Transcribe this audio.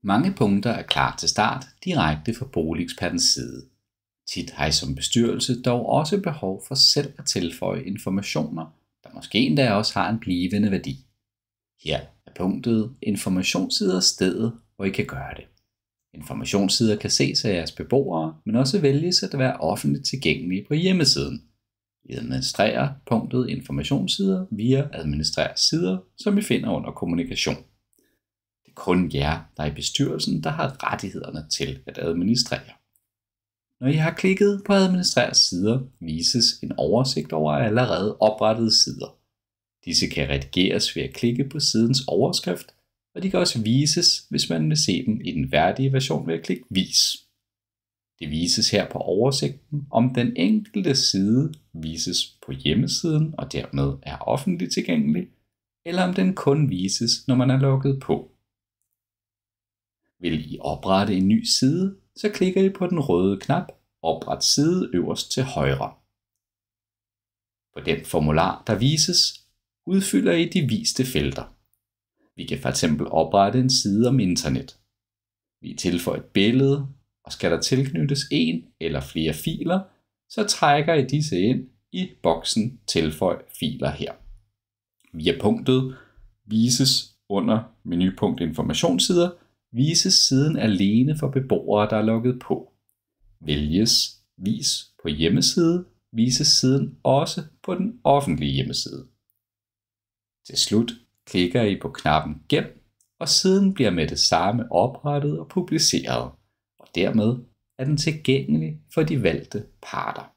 Mange punkter er klar til start direkte fra boligekspertens side. Tit har I som bestyrelse dog også behov for selv at tilføje informationer, der måske endda også har en blivende værdi. Her er punktet informationssider stedet, hvor I kan gøre det. Informationssider kan ses af jeres beboere, men også vælges at være offentligt tilgængelige på hjemmesiden. I administrerer punktet informationssider via administrer sider, som I finder under kommunikation. Det er kun jer, der er i bestyrelsen, der har rettighederne til at administrere. Når I har klikket på administrer sider, vises en oversigt over allerede oprettede sider. Disse kan redigeres ved at klikke på sidens overskrift, og de kan også vises, hvis man vil se dem i den værdige version ved at klikke vis. Det vises her på oversigten, om den enkelte side vises på hjemmesiden og dermed er offentligt tilgængelig, eller om den kun vises, når man er logget på. Vil I oprette en ny side, så klikker I på den røde knap Opret side øverst til højre. På den formular, der vises, udfylder I de viste felter. Vi kan fx oprette en side om internet. Vi tilføjer et billede, og skal der tilknyttes en eller flere filer, så trækker I disse ind i boksen Tilføj filer her. Via punktet Vises under menupunkt Informationssider, vises siden alene for beboere, der er logget på. Vælges Vis på hjemmeside, vises siden også på den offentlige hjemmeside. Til slut klikker I på knappen Gem, og siden bliver med det samme oprettet og publiceret, og dermed er den tilgængelig for de valgte parter.